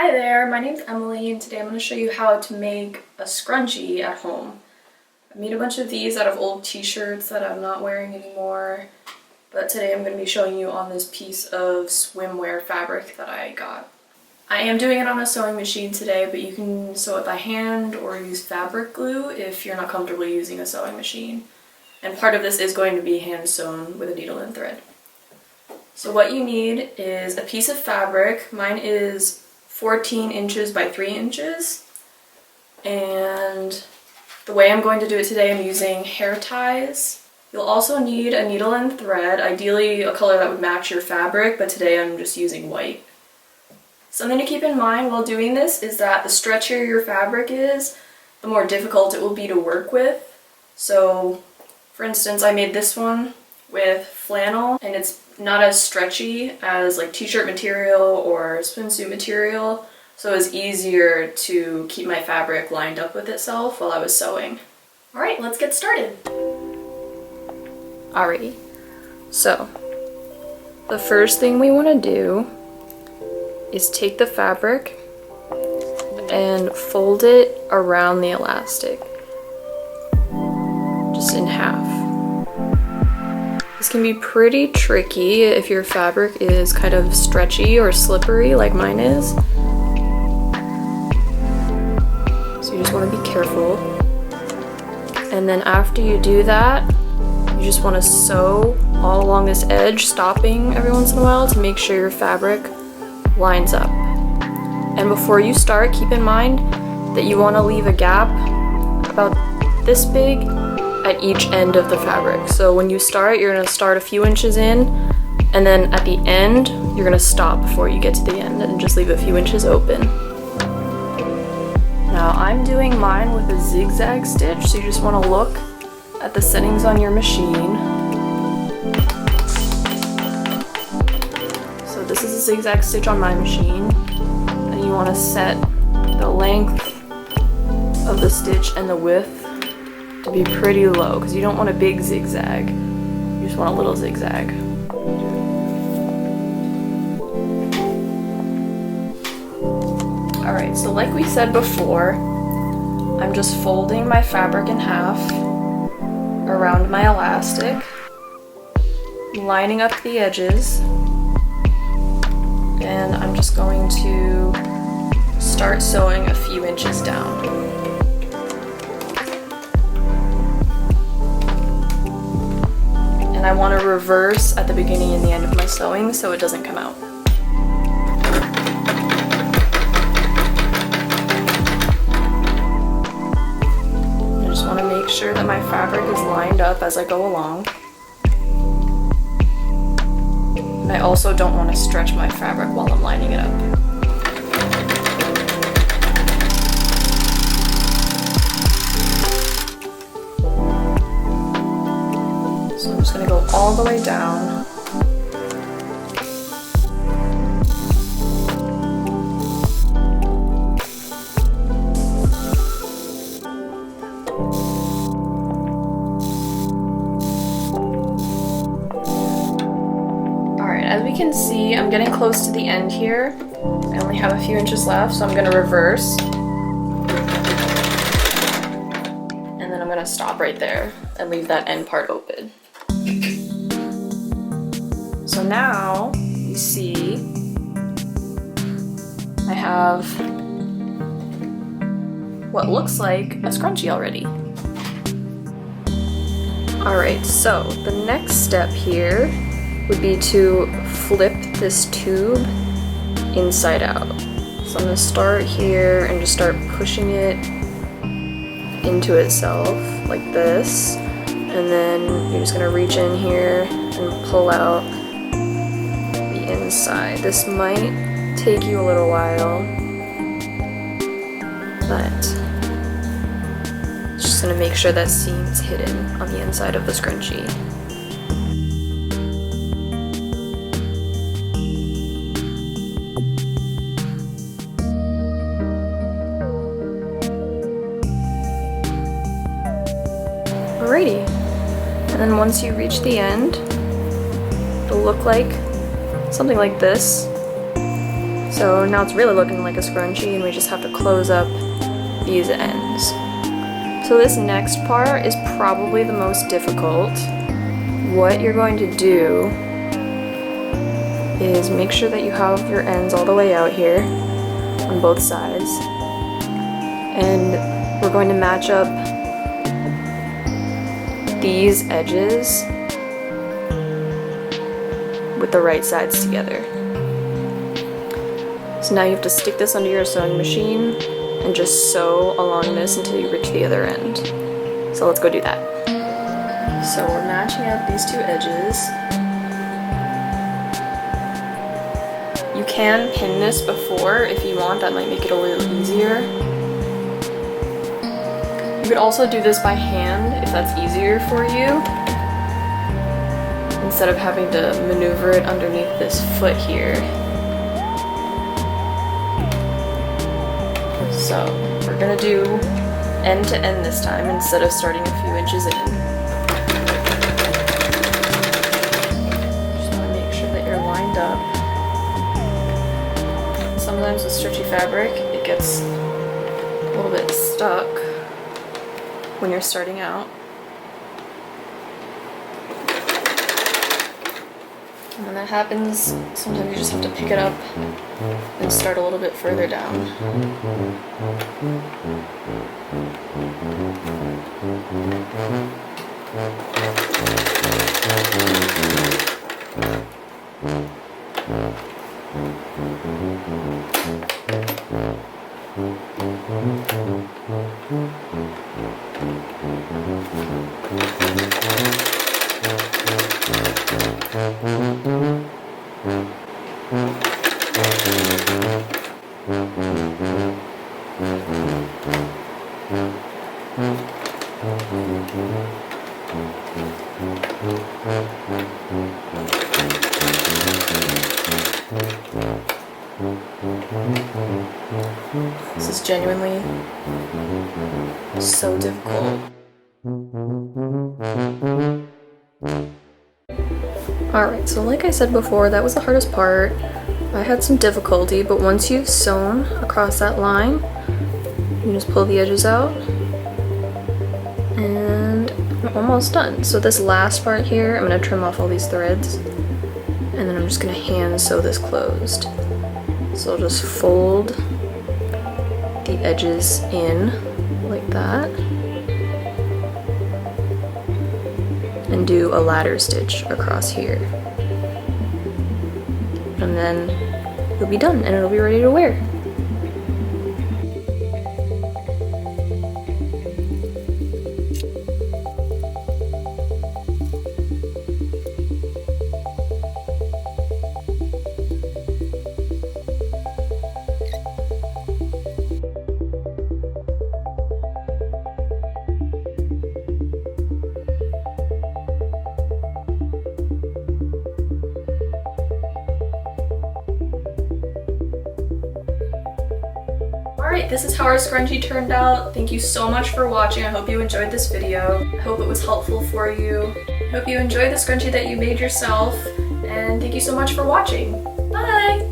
Hi there, my name's Emily and today I'm going to show you how to make a scrunchie at home. I made a bunch of these out of old t-shirts that I'm not wearing anymore, but today I'm going to be showing you on this piece of swimwear fabric that I got. I am doing it on a sewing machine today, but you can sew it by hand or use fabric glue if you're not comfortable using a sewing machine. And part of this is going to be hand sewn with a needle and thread. So what you need is a piece of fabric. Mine is 14 inches by 3 inches, and the way I'm going to do it today, I'm using hair ties. You'll also need a needle and thread, ideally a color that would match your fabric, but today I'm just using white. Something to keep in mind while doing this is that the stretchier your fabric is, the more difficult it will be to work with. So for instance, I made this one with flannel, and it's not as stretchy as like t-shirt material or swimsuit material, so it was easier to keep my fabric lined up with itself while I was sewing. Alright, let's get started. Alrighty, so the first thing we want to do is take the fabric and fold it around the elastic, just in half. This can be pretty tricky if your fabric is kind of stretchy or slippery like mine is. So you just want to be careful. And then after you do that, you just want to sew all along this edge, stopping every once in a while to make sure your fabric lines up. And before you start, keep in mind that you want to leave a gap about this big at each end of the fabric. So when you start, you're going to start a few inches in, and then at the end, you're going to stop before you get to the end and just leave a few inches open. Now I'm doing mine with a zigzag stitch, so you just want to look at the settings on your machine. So this is a zigzag stitch on my machine, and you want to set the length of the stitch and the width to be pretty low, because you don't want a big zigzag, you just want a little zigzag. Alright, so like we said before, I'm just folding my fabric in half around my elastic, lining up the edges, and I'm just going to start sewing a few inches down. And I want to reverse at the beginning and the end of my sewing so it doesn't come out. I just want to make sure that my fabric is lined up as I go along. I also don't want to stretch my fabric while I'm lining it up. So I'm just going to go all the way down. Alright, as we can see, I'm getting close to the end here. I only have a few inches left, so I'm going to reverse. And then I'm going to stop right there and leave that end part open. So now you see I have what looks like a scrunchie already. Alright, so the next step here would be to flip this tube inside out. So I'm going to start here and just start pushing it into itself like this, and then you're just going to reach in here and pull out inside. This might take you a little while, but just gonna make sure that seam's hidden on the inside of the scrunchie. Alrighty, and then once you reach the end, it'll look like something like this. So now it's really looking like a scrunchie, and we just have to close up these ends. So this next part is probably the most difficult. What you're going to do is make sure that you have your ends all the way out here on both sides. And we're going to match up these edges with the right sides together. So now you have to stick this under your sewing machine and just sew along this until you reach the other end. So let's go do that. So we're matching up these two edges. You can pin this before if you want, that might make it a little easier. You could also do this by hand if that's easier for you, instead of having to maneuver it underneath this foot here. So we're gonna do end to end this time instead of starting a few inches in. Just wanna make sure that you're lined up. Sometimes with stretchy fabric, it gets a little bit stuck when you're starting out. And when that happens, sometimes you just have to pick it up and start a little bit further down. This is genuinely so difficult. Alright, so like I said before, that was the hardest part. I had some difficulty, but once you've sewn across that line, you just pull the edges out, and I'm almost done. So this last part here, I'm going to trim off all these threads, and then I'm just going to hand sew this closed. So I'll just fold the edges in like that, and do a ladder stitch across here. And then you'll be done and it'll be ready to wear. Alright, this is how our scrunchie turned out. Thank you so much for watching. I hope you enjoyed this video. I hope it was helpful for you. I hope you enjoyed the scrunchie that you made yourself. And thank you so much for watching. Bye!